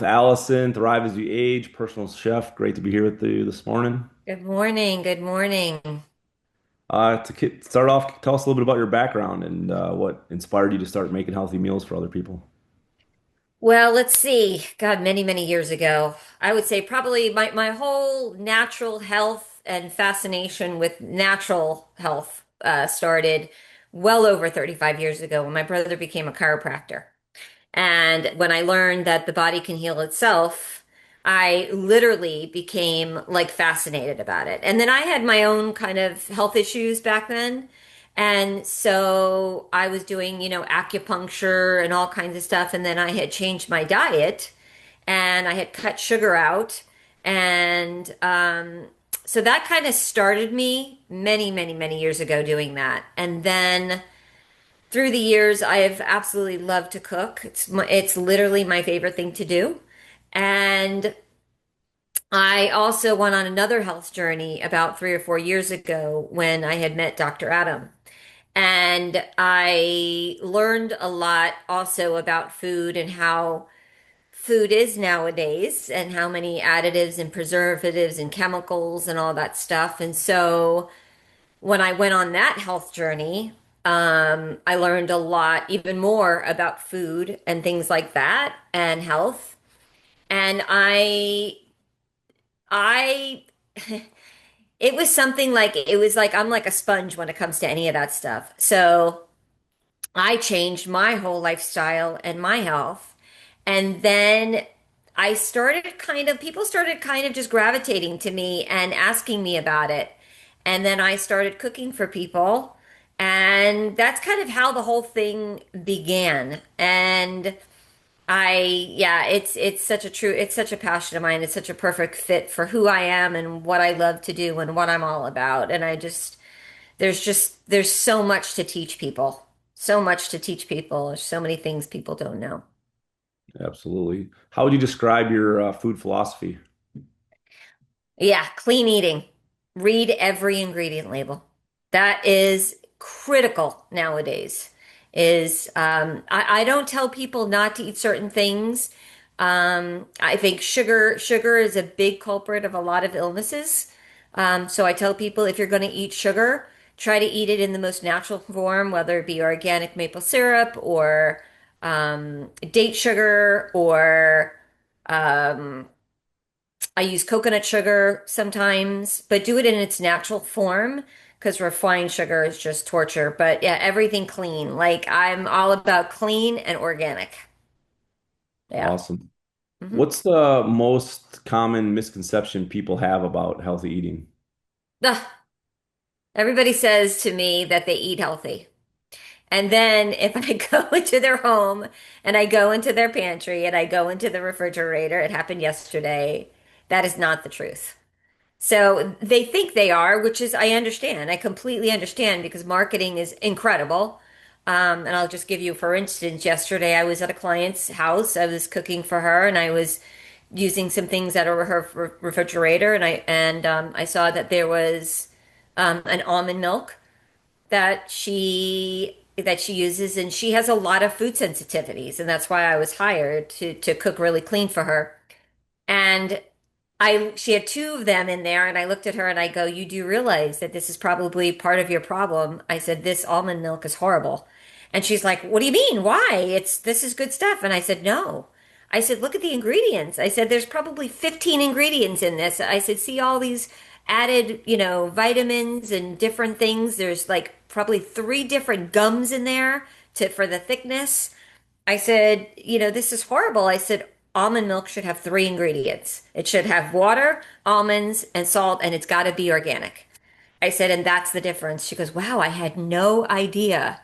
with Allison, Thrive as You Age, personal chef. Great to be here with you this morning. Good morning. Good morning. Start off, tell us a little bit about your background and what inspired you to start making healthy meals for other people. Well, let's see. God, many, many years ago, I would say probably my whole natural health and fascination with natural health started well over 35 years ago when my brother became a chiropractor. And when I learned that the body can heal itself, I literally became like fascinated about it. And then I had my own kind of health issues back then. And so I was doing, acupuncture and all kinds of stuff. And then I had changed my diet and I had cut sugar out. And so that kind of started me many, many, many years ago doing that. And then through the years, I have absolutely loved to cook. It's literally my favorite thing to do. And I also went on another health journey about 3 or 4 years ago when I had met Dr. Adam. And I learned a lot also about food and how food is nowadays and how many additives and preservatives and chemicals and all that stuff. And so when I went on that health journey, I learned a lot, even more about food and things like that and health. And I, it was something like, it was like, I'm like a sponge when it comes to any of that stuff. So I changed my whole lifestyle and my health. And then people started kind of just gravitating to me and asking me about it. And then I started cooking for people. And that's kind of how the whole thing began. And yeah, it's such a passion of mine. It's such a perfect fit for who I am and what I love to do and what I'm all about. And there's so much to teach people. So much to teach people. There's so many things people don't know. Absolutely. How would you describe your food philosophy? Yeah, clean eating. Read every ingredient label. That is critical nowadays. I don't tell people not to eat certain things. I think sugar is a big culprit of a lot of illnesses. So I tell people if you're going to eat sugar, try to eat it in the most natural form, whether it be organic maple syrup or date sugar or I use coconut sugar sometimes, but do it in its natural form because refined sugar is just torture. But yeah, everything clean. Like I'm all about clean and organic. Yeah. Awesome. hmm What's the most common misconception people have about healthy eating? Ugh. Everybody says to me that they eat healthy. And then if I go into their home and I go into their pantry and I go into the refrigerator, it happened yesterday, that is not the truth. So they think they are, which is, I understand. I completely understand because marketing is incredible. And I'll just give you, for instance, yesterday I was at a client's house. I was cooking for her and I was using some things out of her refrigerator and I saw that there was an almond milk that she uses and she has a lot of food sensitivities and that's why I was hired to cook really clean for her. And she had two of them in there, and I looked at her and I go, "You do realize that this is probably part of your problem?" I said, "This almond milk is horrible." And she's like, "What do you mean? Why? This is good stuff." And I said, "No." I said, "Look at the ingredients." I said, "There's probably 15 ingredients in this." I said, "See all these added, vitamins and different things. There's like probably three different gums in there for the thickness." I said, "This is horrible." I said, "Almond milk should have three ingredients. It should have water, almonds, and salt, and it's got to be organic." I said, "And that's the difference." She goes, "Wow, I had no idea."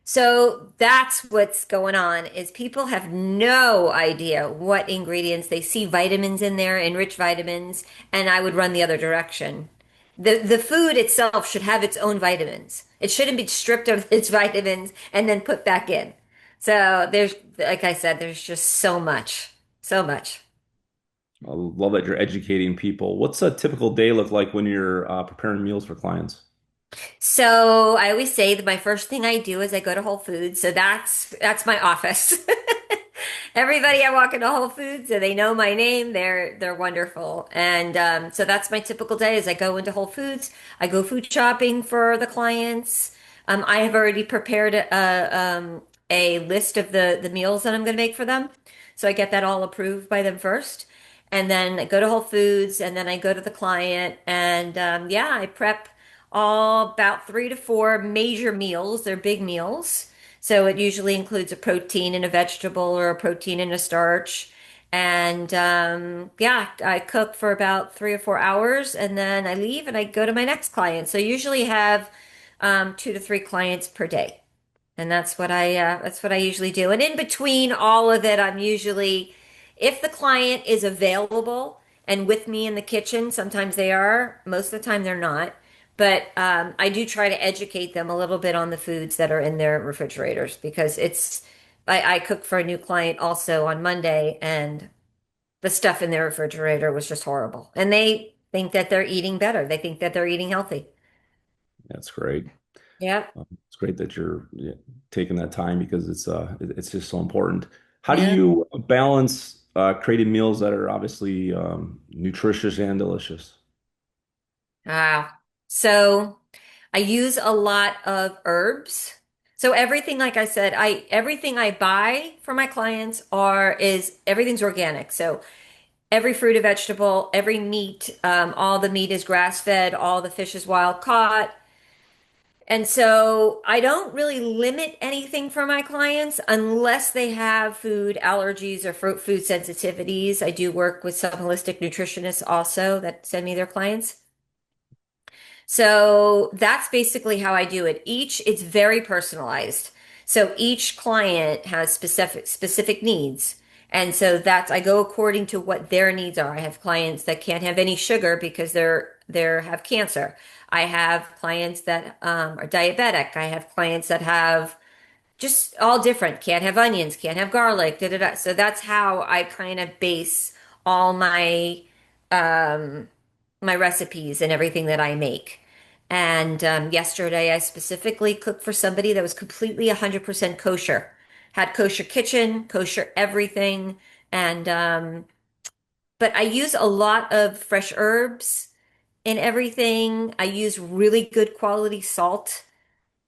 So that's what's going on is people have no idea what ingredients they see vitamins in there, enriched vitamins, and I would run the other direction. The food itself should have its own vitamins. It shouldn't be stripped of its vitamins and then put back in. So there's, like I said, there's just so much, so much. I love that you're educating people. What's a typical day look like when you're preparing meals for clients? So I always say that my first thing I do is I go to Whole Foods. So that's my office. Everybody I walk into Whole Foods and they know my name. They're wonderful. And so that's my typical day is I go into Whole Foods, I go food shopping for the clients. I have already prepared a list of the meals that I'm going to make for them. So I get that all approved by them first. And then I go to Whole Foods and then I go to the client and yeah, I prep all about 3 to 4 major meals. They're big meals. So it usually includes a protein and a vegetable or a protein and a starch. And yeah, I cook for about 3 or 4 hours and then I leave and I go to my next client. So I usually have 2 to 3 clients per day. And that's what I usually do. And in between all of it, I'm usually if the client is available and with me in the kitchen, sometimes they are, most of the time they're not. But I do try to educate them a little bit on the foods that are in their refrigerators because I cooked for a new client also on Monday and the stuff in their refrigerator was just horrible. And they think that they're eating better. They think that they're eating healthy. That's great. Yeah. It's great that you're taking that time because it's just so important. How do Yeah. you balance creating meals that are obviously nutritious and delicious? Wow. So I use a lot of herbs. So everything, like I said, everything I buy for my clients are is everything's organic. So every fruit and vegetable, every meat, all the meat is grass fed, all the fish is wild caught. And so I don't really limit anything for my clients unless they have food allergies or food sensitivities. I do work with some holistic nutritionists also that send me their clients. So that's basically how I do it. It's very personalized. So each client has specific needs. And so that's I go according to what their needs are. I have clients that can't have any sugar because they're have cancer. I have clients that are diabetic. I have clients that have just all different. Can't have onions, can't have garlic, da da da. So that's how I kind of base all my recipes and everything that I make. And yesterday, I specifically cooked for somebody that was completely 100% kosher, had kosher kitchen, kosher everything. And, but I use a lot of fresh herbs in everything. I use really good quality salt.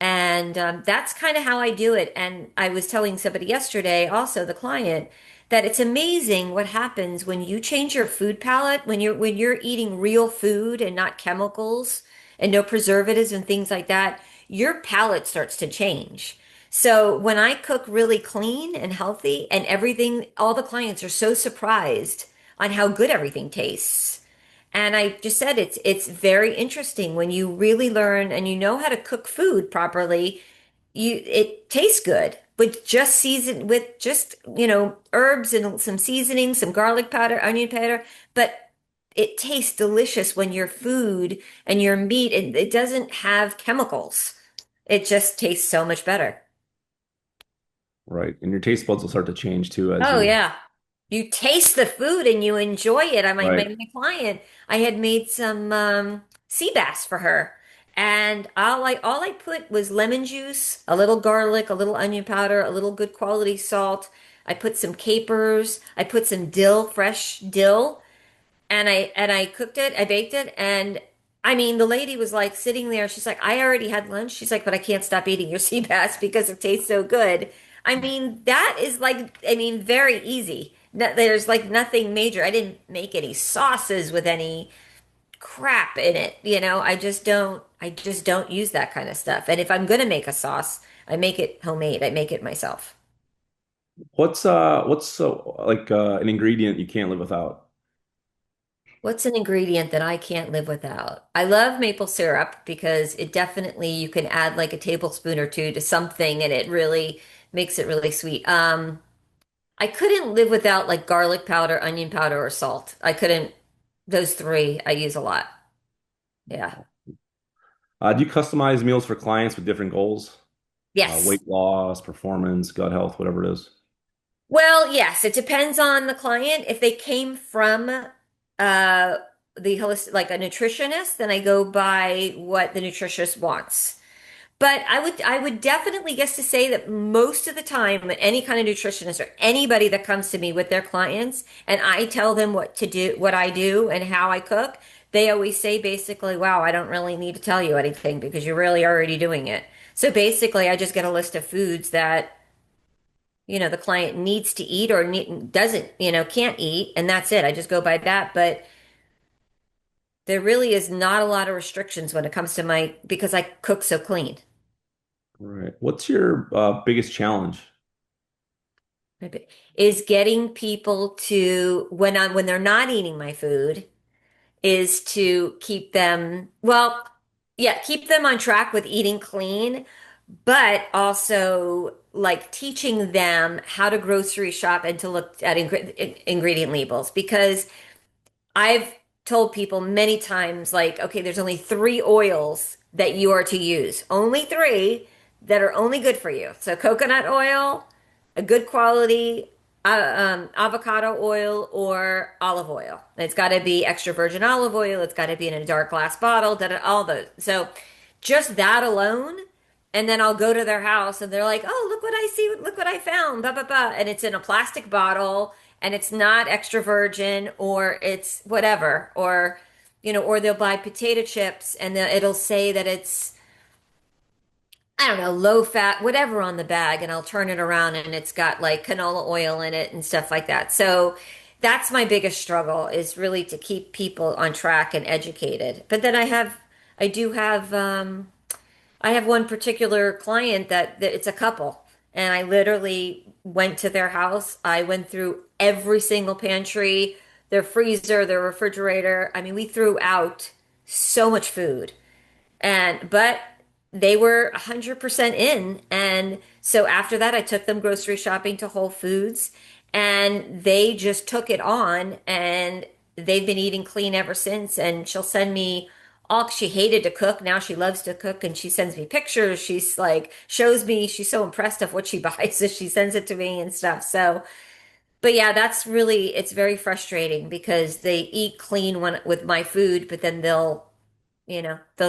And that's kind of how I do it. And I was telling somebody yesterday, also the client, that it's amazing what happens when you change your food palette, when you're eating real food and not chemicals and no preservatives and things like that, your palate starts to change. So when I cook really clean and healthy and everything, all the clients are so surprised on how good everything tastes. And I just said it's very interesting when you really learn and you know how to cook food properly, it tastes good with just herbs and some seasoning, some garlic powder, onion powder, but it tastes delicious when your food and your meat it doesn't have chemicals. It just tastes so much better. Right. And your taste buds will start to change too as Oh you, yeah. You taste the food and you enjoy it. right. My client, I had made some sea bass for her. And all I put was lemon juice, a little garlic, a little onion powder, a little good quality salt. I put some capers, I put some dill, fresh dill, and I cooked it, I baked it, and I mean the lady was like sitting there, she's like, I already had lunch. She's like, but I can't stop eating your sea bass because it tastes so good. I mean, that is like, I mean, very easy. There's like nothing major. I didn't make any sauces with any crap in it, you know. I just don't use that kind of stuff. And if I'm gonna make a sauce, I make it homemade. I make it myself. What's so like an ingredient you can't live without? What's an ingredient that I can't live without? I love maple syrup because it definitely you can add like a tablespoon or two to something and it really makes it really sweet. I couldn't live without like garlic powder, onion powder, or salt. I couldn't, those three I use a lot. Yeah. Do you customize meals for clients with different goals? Yes. Weight loss, performance, gut health, whatever it is. Well, yes, it depends on the client. If they came from the holistic, like a nutritionist, then I go by what the nutritionist wants. But I would definitely guess to say that most of the time, any kind of nutritionist or anybody that comes to me with their clients, and I tell them what to do, what I do, and how I cook, they always say basically, "Wow, I don't really need to tell you anything because you're really already doing it." So basically, I just get a list of foods that the client needs to eat or doesn't, can't eat, and that's it. I just go by that. But there really is not a lot of restrictions when it comes to because I cook so clean. Right. What's your biggest challenge? Is getting people to when they're not eating my food is to keep them, well, yeah, keep them on track with eating clean, but also like teaching them how to grocery shop and to look at ingredient labels because I've told people many times, like, okay, there's only three oils that you are to use, only three that are only good for you. So, coconut oil, a good quality avocado oil, or olive oil. It's got to be extra virgin olive oil. It's got to be in a dark glass bottle, all those. So, just that alone. And then I'll go to their house and they're like, oh, look what I see. Look what I found. Blah, blah, blah. And it's in a plastic bottle and it's not extra virgin or it's whatever. Or they'll buy potato chips and it'll say that it's, I don't know, low fat, whatever on the bag. And I'll turn it around and it's got like canola oil in it and stuff like that. So that's my biggest struggle is really to keep people on track and educated. But then I do have, I have one particular client that it's a couple, and I literally went to their house. I went through every single pantry, their freezer, their refrigerator. I mean, we threw out so much food. But they were 100% in. And so after that, I took them grocery shopping to Whole Foods and they just took it on and they've been eating clean ever since. And she'll send me all, she hated to cook. Now she loves to cook and she sends me pictures. She's like, shows me, she's so impressed of what she buys. So she sends it to me and stuff. So, but yeah, that's really, it's very frustrating because they eat clean with my food, but then they'll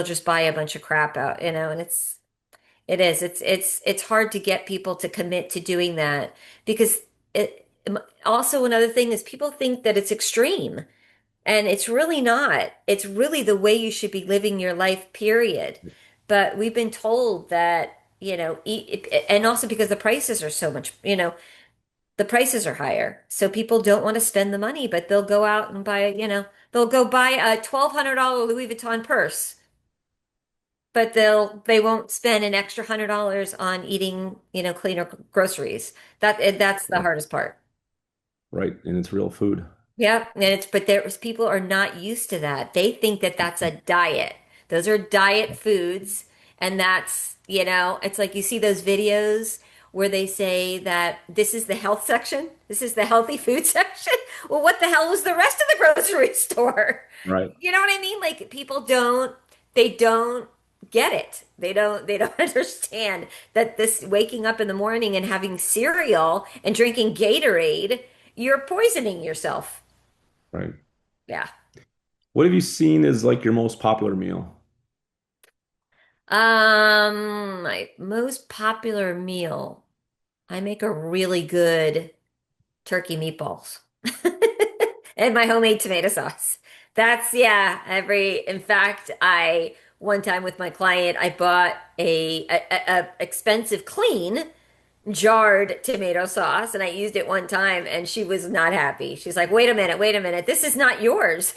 just buy a bunch of crap out, and it's hard to get people to commit to doing that because it also another thing is people think that it's extreme and it's really not. It's really the way you should be living your life, period. But we've been told that, and also because the prices are so much, the prices are higher. So people don't want to spend the money, but they'll go out and buy, they'll go buy a $1,200 Louis Vuitton purse but they won't spend an extra $100 on eating, cleaner groceries. That's the hardest part. Right. And it's real food. Yeah, and but there's people are not used to that. They think that that's a diet. Those are diet foods, and it's like you see those videos where they say that this is the health section, this is the healthy food section. Well, what the hell was the rest of the grocery store? Right. You know what I mean? Like people they don't get it. They don't understand that this waking up in the morning and having cereal and drinking Gatorade, you're poisoning yourself. Right. Yeah. What have you seen as like your most popular meal? My most popular meal. I make a really good turkey meatballs and my homemade tomato sauce. Yeah, in fact, one time with my client, I bought a expensive clean jarred tomato sauce and I used it one time and she was not happy. She's like, wait a minute, this is not yours.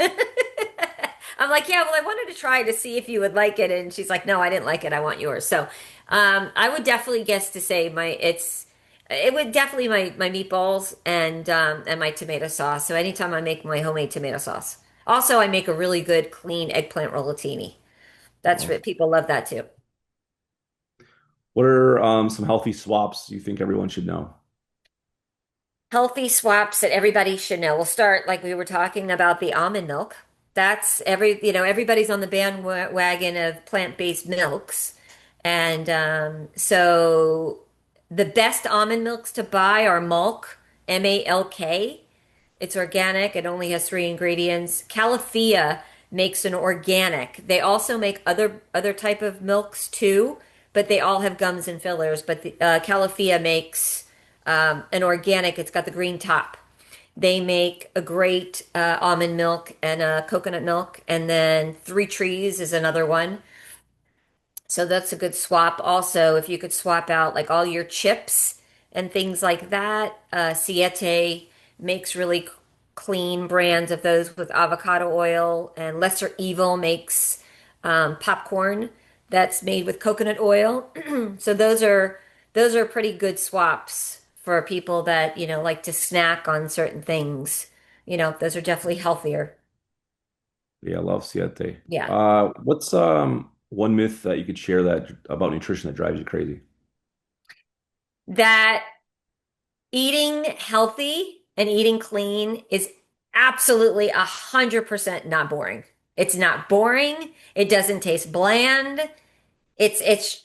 I'm like, yeah, well, I wanted to try to see if you would like it. And she's like, no, I didn't like it. I want yours. So, I would definitely guess to say it would definitely my meatballs and my tomato sauce. So anytime I make my homemade tomato sauce. Also, I make a really good clean eggplant rollatini. Oh. People love that too. What are some healthy swaps you think everyone should know? Healthy swaps that everybody should know. We'll start like we were talking about the almond milk. Everybody's on the bandwagon of plant-based milks. And so the best almond milks to buy are Malk, Malk. It's organic. It only has three ingredients. Califia makes an organic. They also make other type of milks too, but they all have gums and fillers. But the Califia makes an organic. It's got the green top. They make a great almond milk and coconut milk, and then Three Trees is another one. So that's a good swap. Also, if you could swap out like all your chips and things like that, Siete makes really clean brands of those with avocado oil, and Lesser Evil makes popcorn that's made with coconut oil. So those are pretty good swaps for people that, like to snack on certain things. Those are definitely healthier. Yeah, I love Siete. Yeah. What's one myth that you could share that about nutrition that drives you crazy? That eating healthy and eating clean is absolutely 100% not boring. It's not boring. It doesn't taste bland. It's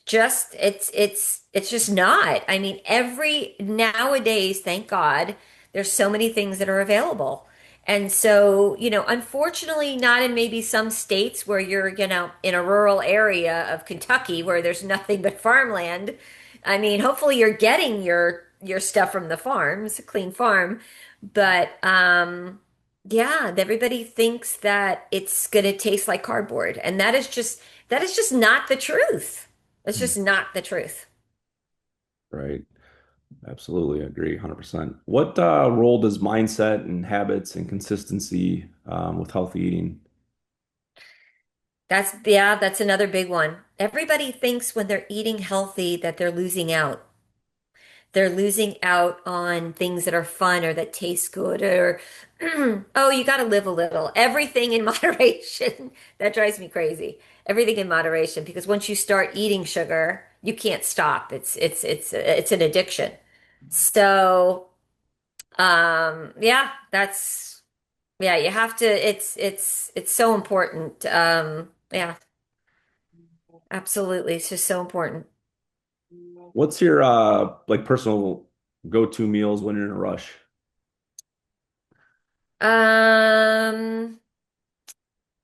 just not. I mean, every nowadays, thank God, there's so many things that are available. And so, unfortunately, not in maybe some states where you're, in a rural area of Kentucky where there's nothing but farmland. I mean, hopefully you're getting your stuff from the farms, a clean farm. But yeah, everybody thinks that it's gonna taste like cardboard, and that is just not the truth. That's Hmm. just not the truth. Right. Absolutely. I agree 100%. What role does mindset and habits and consistency with healthy eating? That's another big one. Everybody thinks when they're eating healthy that they're losing out. They're losing out on things that are fun or that taste good or oh, you got to live a little. Everything in moderation. That drives me crazy. Everything in moderation because once you start eating sugar, you can't stop. It's an addiction. So, yeah, yeah, you have to it's so important. Yeah, absolutely. It's just so important. What's your like personal go-to meals when you're in a rush? Um,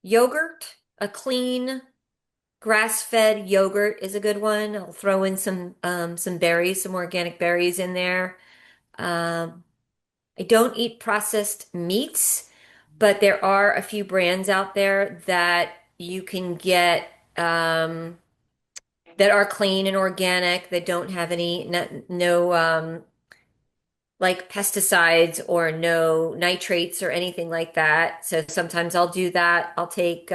Yogurt, a clean grass-fed yogurt is a good one. I'll throw in some berries, some organic berries in there. Um, I don't eat processed meats, but there are a few brands out there that you can get that are clean and organic that don't have any no like pesticides or no nitrates or anything like that. So sometimes I'll do that. I'll take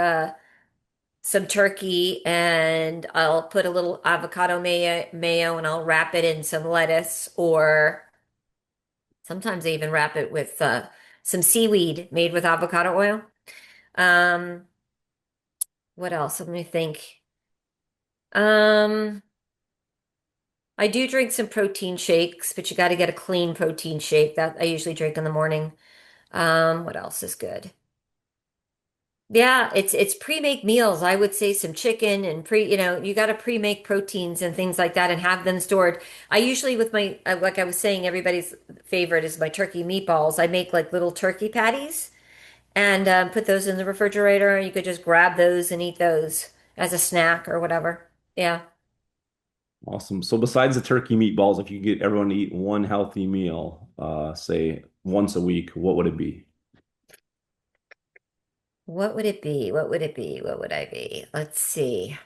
some turkey and I'll put a little avocado mayo and I'll wrap it in some lettuce, or sometimes I even wrap it with some seaweed made with avocado oil. Um, what else? Let me think. Um, I do drink some protein shakes, but you got to get a clean protein shake that I usually drink in the morning. What else is good? Yeah, it's pre-make meals. I would say some chicken and you got to pre-make proteins and things like that and have them stored. I usually with my like I was saying, everybody's favorite is my turkey meatballs. I make like little turkey patties and put those in the refrigerator. You could just grab those and eat those as a snack or whatever. Yeah. Awesome. So besides the turkey meatballs, if you could get everyone to eat one healthy meal, say once a week, what would it be? What would it be? What would it be? What would I be? Let's see.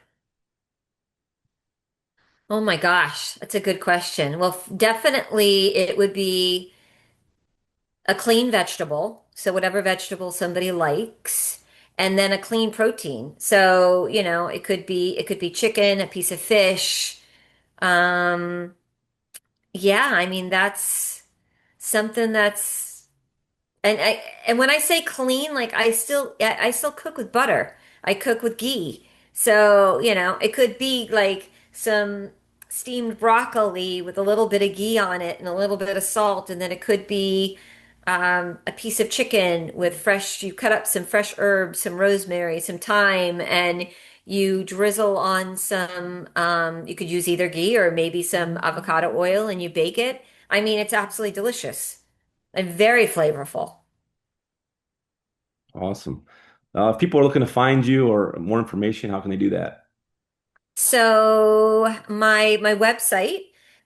Oh my gosh, that's a good question. Well, definitely it would be a clean vegetable, so whatever vegetable somebody likes, and then a clean protein. So, it could be chicken, a piece of fish. Um, yeah, I mean that's something that's and when I say clean, like I still cook with butter. I cook with ghee. So, it could be like some steamed broccoli with a little bit of ghee on it and a little bit of salt, and then it could be a piece of chicken with you cut up some fresh herbs, some rosemary, some thyme, and you drizzle on you could use either ghee or maybe some avocado oil and you bake it. I mean, it's absolutely delicious and very flavorful. Awesome. If people are looking to find you or more information, how can they do that? So my website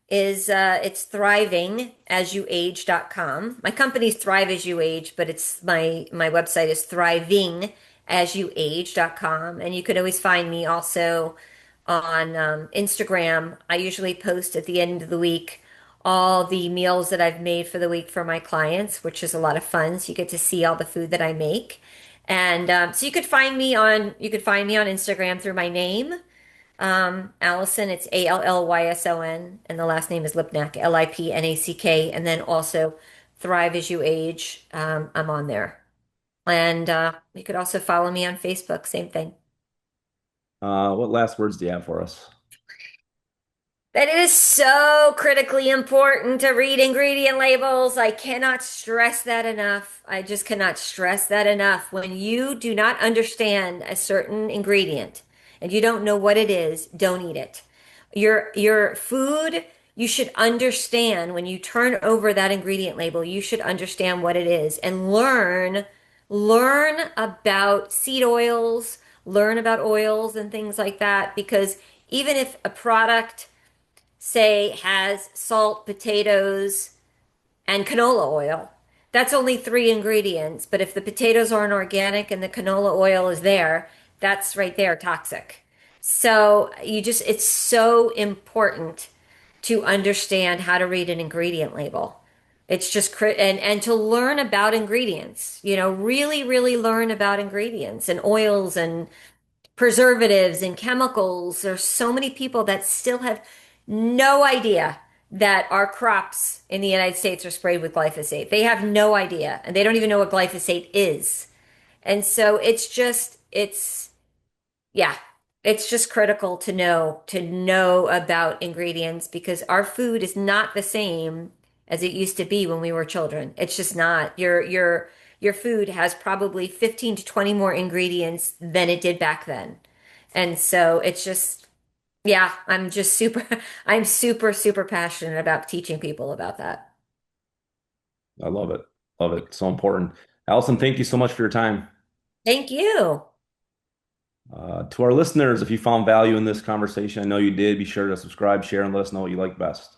is it's thrivingasyouage.com. My company's Thrive As You Age, but it's my website is thrivingasyouage.com. And you can always find me also on Instagram. I usually post at the end of the week all the meals that I've made for the week for my clients, which is a lot of fun. So you get to see all the food that I make. And so you could find me on Instagram through my name, Allison. It's Allyson, and the last name is Lipnack, Lipnack, and then also Thrive As You Age. I'm on there, and you could also follow me on Facebook. Same thing. What last words do you have for us? That it is so critically important to read ingredient labels. I cannot stress that enough. I just cannot stress that enough. When you do not understand a certain ingredient and you don't know what it is, don't eat it. Your food, you should understand when you turn over that ingredient label, you should understand what it is and learn about seed oils, learn about oils and things like that because even if a product say has salt, potatoes, and canola oil. That's only three ingredients, but if the potatoes aren't organic and the canola oil is there, that's right there toxic. So it's so important to understand how to read an ingredient label. It's just and to learn about ingredients, really learn about ingredients and oils and preservatives and chemicals. There's so many people that still have no idea that our crops in the United States are sprayed with glyphosate. They have no idea, and they don't even know what glyphosate is. And so yeah, it's just critical to know about ingredients because our food is not the same as it used to be when we were children. It's just not. Your food has probably 15 to 20 more ingredients than it did back then. And so it's just yeah, I'm just super I'm super passionate about teaching people about that. I love it. Love it. So important. Allison, thank you so much for your time. Thank you. To our listeners, if you found value in this conversation, I know you did, be sure to subscribe, share, and let us know what you like best.